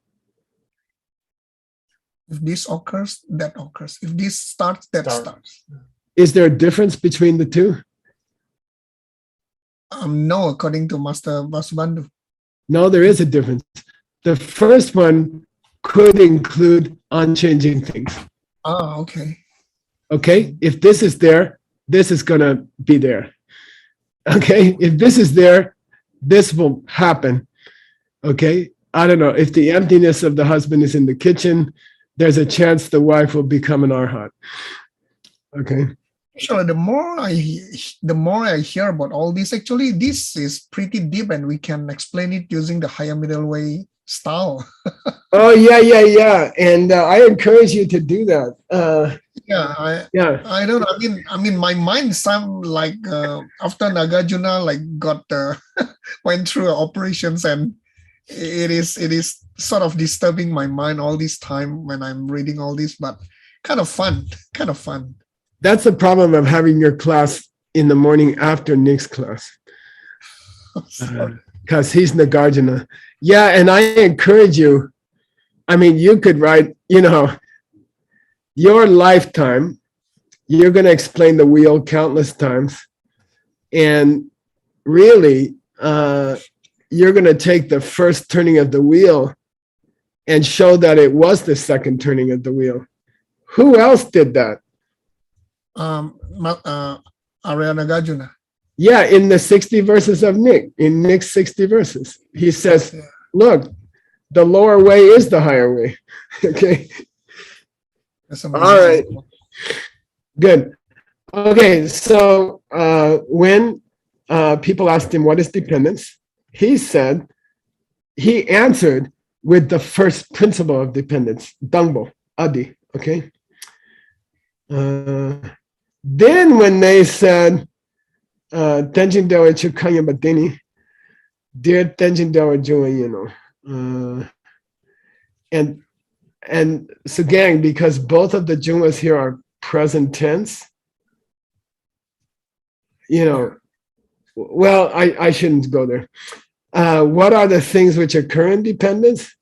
S2: If this occurs, that occurs. If this starts, that starts.
S1: Is there a difference between the two?
S2: No, according to Master Vasubandhu.
S1: No, there is a difference. The first one could include unchanging things.
S2: Ah, okay.
S1: Okay, if this is there, this is going to be there. Okay, if this is there, this will happen. Okay, I don't know. If the emptiness of the husband is in the kitchen, there's a chance the wife will become an arhat. Okay.
S2: Sure. The more I hear about all this, actually, this is pretty deep, and we can explain it using the higher middle way style.
S1: Oh, yeah. And I encourage you to do that.
S2: Yeah, I don't. I mean, my mind some like after Nagarjuna like got went through operations, and it is sort of disturbing my mind all this time when I'm reading all this, but kind of fun.
S1: That's the problem of having your class in the morning after Nick's class. Because he's Nagarjuna. Yeah, and I encourage you. I mean, you could write, your lifetime, you're going to explain the wheel countless times. And really, you're going to take the first turning of the wheel and show that it was the second turning of the wheel. Who else did that?
S2: Arya Nagarjuna.
S1: Yeah, in the 60 verses of Nick, in Nick's 60 verses, he says, look, the lower way is the higher way. Okay. All right. Good. Okay. So when people asked him, what is dependence? He answered with the first principle of dependence, Dangbo, Adi. Okay. Then when they said, Tenjin Dewa Chukanya Batini, dear Tenjin Dewa Jua, and Sugeng, because both of the Jungas here are present tense, well, I shouldn't go there. What are the things which occur in dependence?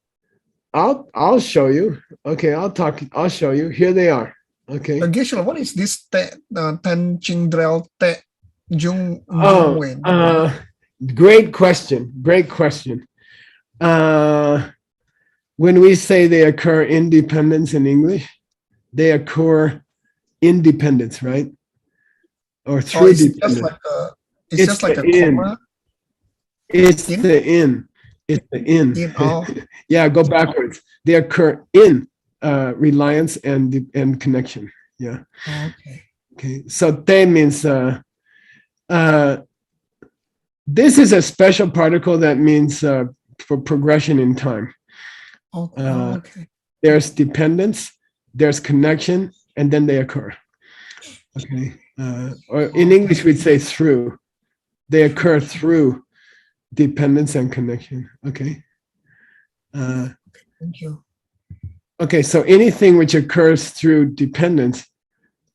S1: I'll show you. Okay, I'll show you. Here they are. Okay.
S2: Geshe-la, what is this Ten Chingdrel Te Jung?
S1: Great question. When we say they occur independence in English, they occur independence, right? Or through dependence.
S2: It's just like a comma.
S1: It's the in. It's the in. Yeah, go backwards. They occur in reliance and connection. Yeah. Okay. So te means this is a special particle that means for progression in time.
S2: Okay.
S1: There's dependence, there's connection, and then they occur. Okay. Or in English, we'd say through. They occur through dependence and connection. Okay.
S2: Thank you.
S1: Okay, so anything which occurs through dependence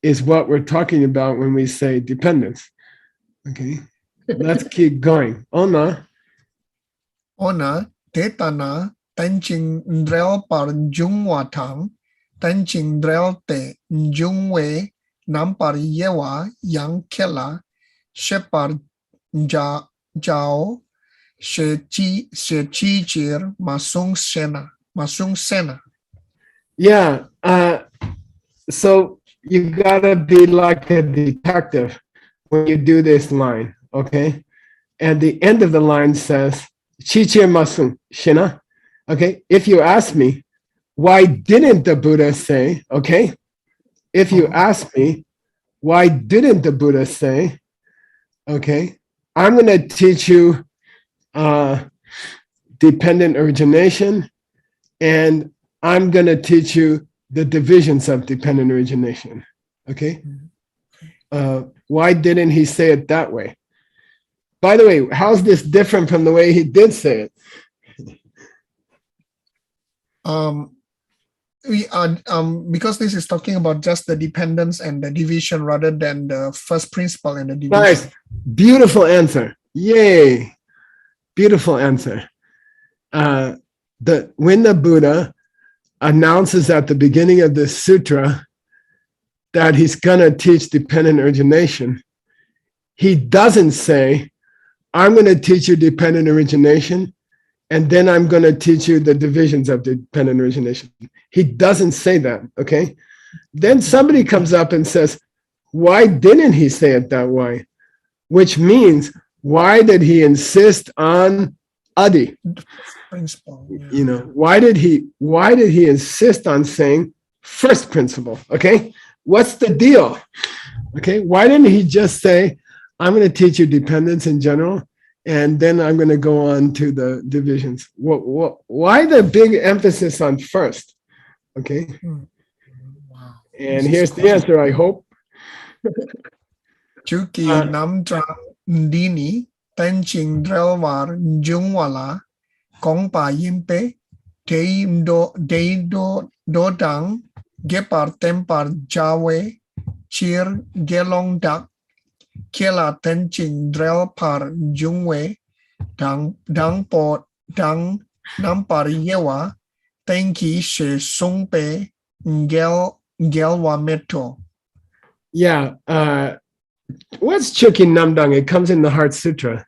S1: is what we're talking about when we say dependence. Okay. Let's keep going. Ona,
S2: tetana, tenching drel par jungwa tang, tenching drel te jungwe, nampar yewa, yang kela, shepar jao, she chi jir, masung sena.
S1: Yeah. So you gotta be like a detective when you do this line, okay? And the end of the line says, Chichir Masung Shina. Okay, if you ask me, why didn't the Buddha say, okay? If you ask me, why didn't the Buddha say, okay, I'm gonna teach you dependent origination, and I'm gonna teach you the divisions of dependent origination, okay? Why didn't he say it that way? By the way, how's this different from the way he did say it?
S2: Because this is talking about just the dependence and the division rather than the first principle and the division.
S1: Nice, beautiful answer. Yay, beautiful answer. When the Buddha announces at the beginning of this sutra that he's gonna teach dependent origination, he doesn't say, I'm gonna teach you dependent origination, and then I'm gonna teach you the divisions of dependent origination. He doesn't say that, okay? Then somebody comes up and says, why didn't he say it that way? Which means, why did he insist on Adi?
S2: Principle.
S1: Yeah. Why did he insist on saying first principle? Okay, what's the deal? Okay, why didn't he just say, I'm going to teach you dependence in general, and then I'm going to go on to the divisions. Why the big emphasis on first? Okay.
S2: Wow.
S1: And here's the answer, I hope.
S2: Chuki nam trang dini tenching drelwar jungwala kong pa yimpe do dang gepar tempar jawe chir gelong dak kela tenching drel par jungwe dang po dang nampar yewa tenki she sungpe gelwa meto.
S1: Yeah. What's Chukki Namdang? It comes in the Heart Sutra.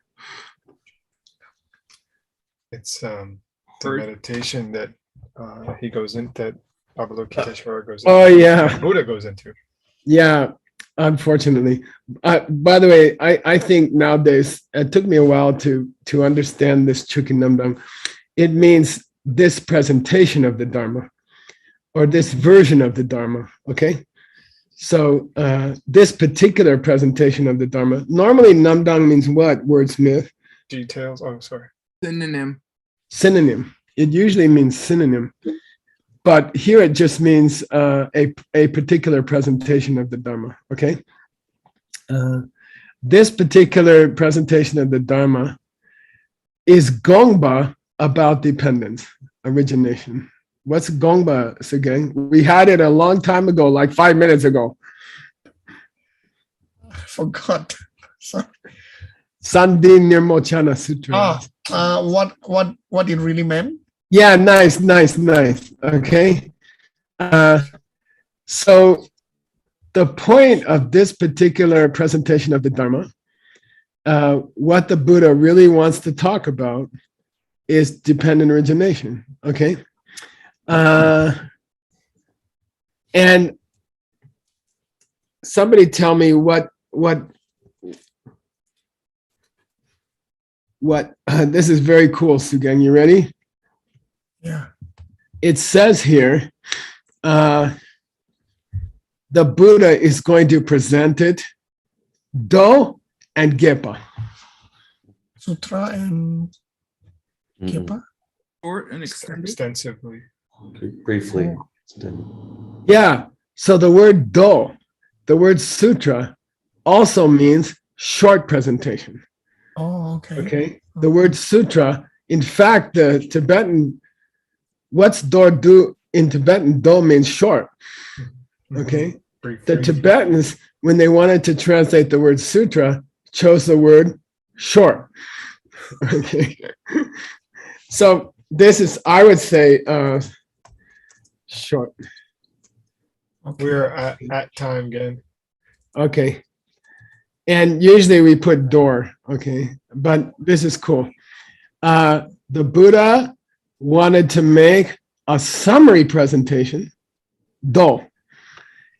S4: It's the meditation that he goes into, that Avalokiteshvara goes into.
S1: Oh, yeah.
S4: Buddha goes into.
S1: Yeah, unfortunately. By the way, I think nowadays, it took me a while to understand this Chukki Namdang. It means this presentation of the Dharma, or this version of the Dharma, okay? So this particular presentation of the Dharma, normally Namdang means what, wordsmith?
S4: Details, oh, sorry.
S5: Synonym.
S1: Synonym. It usually means synonym. But here it just means a particular presentation of the Dharma, okay? This particular presentation of the Dharma is Gongba about dependence, origination. What's Gongba, Sugeng? We had it a long time ago, like 5 minutes ago.
S2: I forgot. Sorry.
S1: Sandhi Nirmochana Sutra.
S2: What it really meant?
S1: Yeah, nice. Okay. So the point of this particular presentation of the Dharma, what the Buddha really wants to talk about is dependent origination, okay? And somebody tell me what this is very cool, Sugeng. You ready?
S2: Yeah.
S1: It says here, the Buddha is going to present it, Do and Gepa.
S2: Sutra and Gepa?
S5: Short and
S4: Extensively.
S9: Briefly.
S1: Yeah, so the word Do, the word sutra, also means short presentation.
S2: Oh, okay.
S1: Okay, the word sutra, in fact, the Tibetan, what's do in Tibetan? Do means short. Okay, the Tibetans, when they wanted to translate the word sutra, chose the word short. Okay, so this is, I would say, short.
S2: Okay.
S4: We're at time again.
S1: Okay. And usually we put door, okay? But this is cool. The Buddha wanted to make a summary presentation, Do.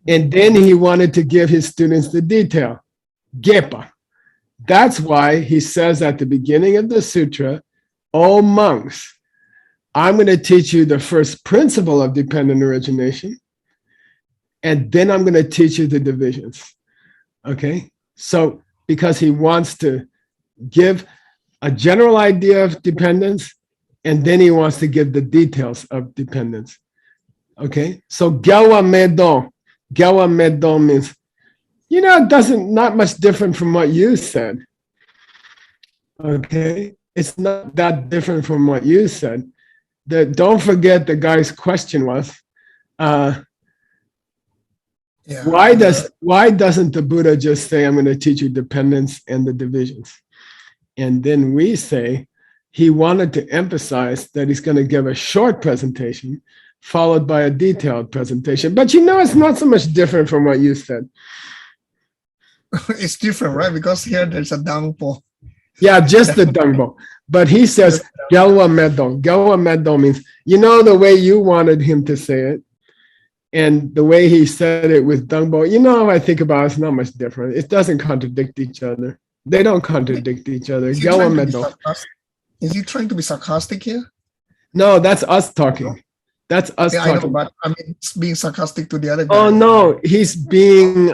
S1: And then he wanted to give his students the detail, Gepa. That's why he says at the beginning of the sutra, "O monks, I'm going to teach you the first principle of dependent origination, and then I'm going to teach you the divisions." Okay? So, because he wants to give a general idea of dependence, and then he wants to give the details of dependence. Okay? So, Gyawa Medon means, not much different from what you said. Okay? It's not that different from what you said. Don't forget the guy's question was, why doesn't the Buddha just say, "I'm going to teach you dependence and the divisions"? And then we say he wanted to emphasize that he's going to give a short presentation followed by a detailed presentation. But it's not so much different from what you said.
S2: It's different, right? Because here there's a dangpo.
S1: Yeah, just the dangpo. But he says Gyalwa Medon. Gyalwa Medon means, the way you wanted him to say it, and the way he said it with dangpo, how I think about it, it's not much different. It doesn't contradict each other. They don't contradict each other.
S2: Is he trying to be sarcastic here?
S1: No, that's us talking. That's us talking.
S2: I know, but it's being sarcastic to the other guy.
S1: Oh no, he's being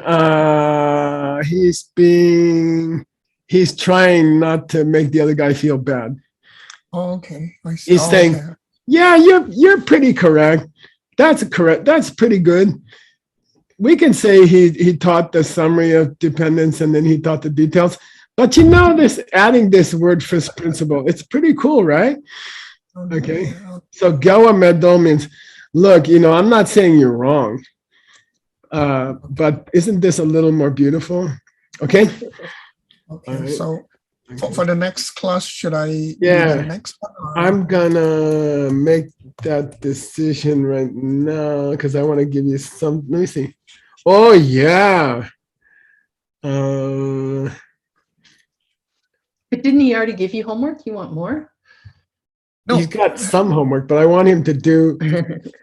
S1: he's trying not to make the other guy feel bad.
S2: Oh, okay. I see.
S1: He's
S2: Oh,
S1: saying,
S2: okay.
S1: yeah, you're pretty correct. That's correct. That's pretty good. We can say he taught the summary of dependence and then he taught the details. But you know, this adding this word first principle, it's pretty cool, right? Okay. So Gawa Medo means, look, I'm not saying you're wrong. But isn't this a little more beautiful? Okay.
S2: Okay.
S1: Right.
S2: So for the next class, should I do
S1: Yeah.
S2: the next one? Or?
S1: I'm gonna make that decision right now because I want to give you some. Let me see. Oh yeah.
S3: But didn't he already give you homework? You want more?
S2: No.
S1: He's got some homework, but I want him to do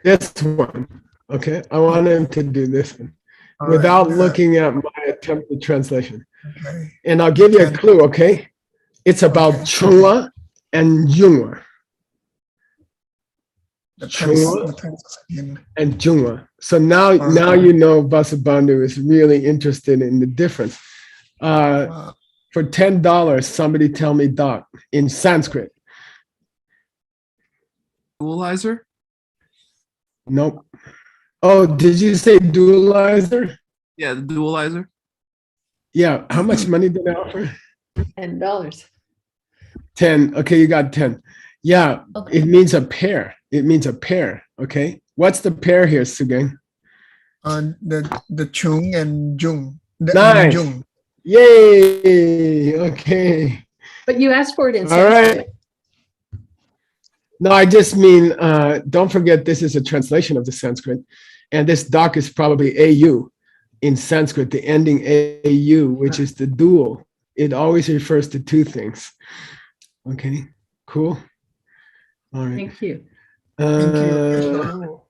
S1: this one. Okay, I want him to do this one
S2: All
S1: without
S2: right.
S1: looking at my attempted translation.
S2: Okay.
S1: And I'll give you a clue. Okay, it's about
S2: Okay.
S1: Chunga and Junga.
S2: The
S1: Chunga
S2: tense again.
S1: and Junga. So now you know Vasubandhu is really interested in the difference. For $10, somebody tell me dot in Sanskrit.
S5: Dualizer?
S1: Nope. Oh, did you say dualizer?
S5: Yeah, the dualizer.
S1: Yeah. How much money did I offer?
S3: $10.
S1: 10. Okay, you got 10. Yeah,
S8: Okay.
S1: it means a pair. It means a pair. Okay. What's the pair here, Sugeng?
S2: The Chung and Jung. The
S1: Nice.
S2: Jung.
S1: Yay. Okay.
S3: But you asked for it in
S1: All
S3: Sanskrit.
S1: right. No, I just mean, don't forget this is a translation of the Sanskrit. And this doc is probably AU in Sanskrit, the ending AU, which is the dual. It always refers to two things. Okay, cool. All right.
S3: Thank you.
S2: Thank you.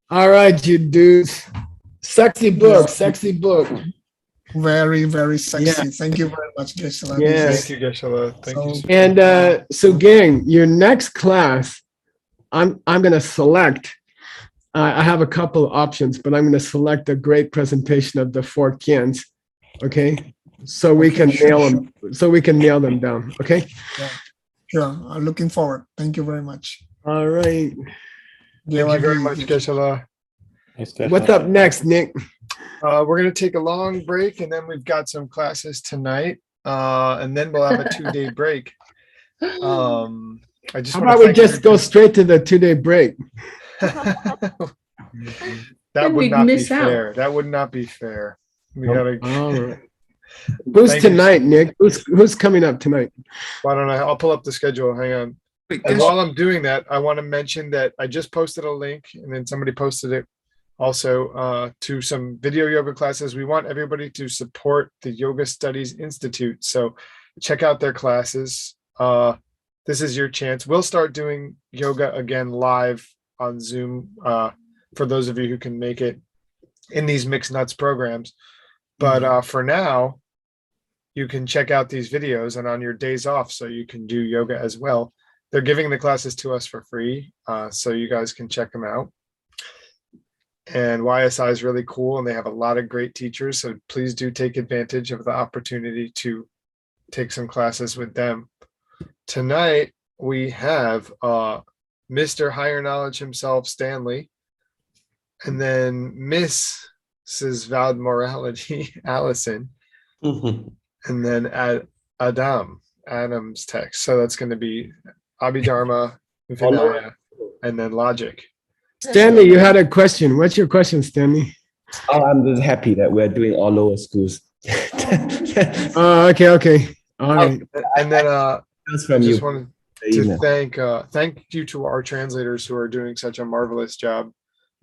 S1: All right, you dudes. Sexy book, sexy book.
S2: Very, very sexy.
S1: Yeah.
S2: Thank you very much, Geshe-la.
S1: Yeah.
S4: Thank you, Geshe-la. Thank you.
S2: So-
S1: And Sugeng, your next class, I'm gonna select. I have a couple of options, but I'm gonna select a great presentation of the four kians. Okay, so we can
S2: sure,
S1: nail them. So we can nail them down. Okay.
S2: Sure. I'm looking forward. Thank you very much.
S1: All right.
S4: Thank you very much, Geshe-la.
S1: What's up next, Nick?
S4: We're going to take a long break, and then we've got some classes tonight, and then we'll have a 2-day break. I just
S1: How
S4: want
S1: about
S4: to
S1: we just go straight to the 2-day break?
S4: That
S3: Then
S4: would
S3: we'd
S4: not be
S3: miss out.
S4: fair. That would not be fair. We gotta.
S1: All right. Who's
S4: Thank you.
S1: tonight, Nick? Who's coming up tonight?
S4: Why don't I'll pull up the schedule. Hang on.
S5: Wait,
S4: And
S5: Geshe-
S4: while I'm doing that, I want to mention that I just posted a link, and then somebody posted it also to some video yoga classes. We want everybody to support the Yoga Studies Institute. So check out their classes. This is your chance. We'll start doing yoga again live on Zoom for those of you who can make it in these Mixed Nuts programs. But for now, you can check out these videos and on your days off, so you can do yoga as well. They're giving the classes to us for free, so you guys can check them out. And YSI is really cool, and they have a lot of great teachers. So please do take advantage of the opportunity to take some classes with them. Tonight, we have Mr. Higher Knowledge himself, Stanley, and then Mrs. Vald Morality, Allison, and then Adam's text. So that's going to be Abhidharma, Vinaya, and then Logic.
S1: Stanley, you had a question. What's your question, Stanley?
S9: Oh, I'm just happy that we're doing all lower schools.
S1: Okay. All right.
S4: And then
S9: That's
S4: I
S9: from you.
S4: just wanted to thank you to our translators who are doing such a marvelous job.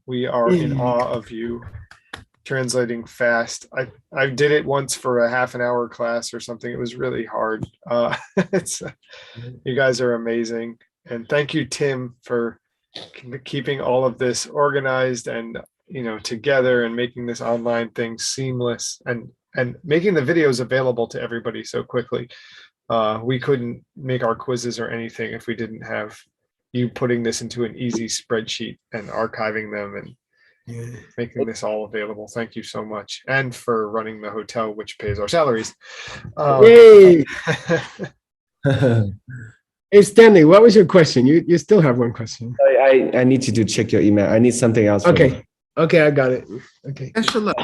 S4: We are in awe of you translating fast. I did it once for a half an hour class or something. It was really hard. You guys are amazing. And thank you, Tim, for keeping all of this organized and together and making this online thing seamless and making the videos available to everybody so quickly. We couldn't make our quizzes or anything if we didn't have you putting this into an easy spreadsheet and archiving them
S1: Yeah.
S4: making this all available. Thank you so much. And for running the hotel, which pays our salaries.
S1: Yay! Hey, Stanley, what was your question? You still have one question.
S9: I need you to check your email. I need something else. from
S1: Okay. Okay, I got it. Okay.
S5: Eshala,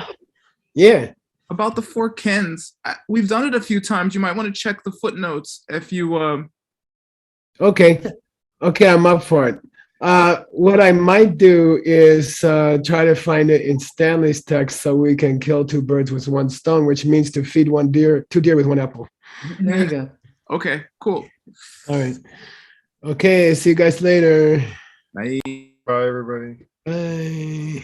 S1: Yeah.
S5: about the 4 Kens, we've done it a few times. You might want to check the footnotes if you.
S1: Okay. Okay, I'm up for it. What I might do is try to find it in Stanley's text so we can kill 2 birds with 1 stone, which means to feed 2 deer with 1 apple.
S3: There you go.
S5: Okay, cool.
S1: All right. Okay, see you guys later.
S5: Bye.
S4: Bye, everybody.
S1: Bye.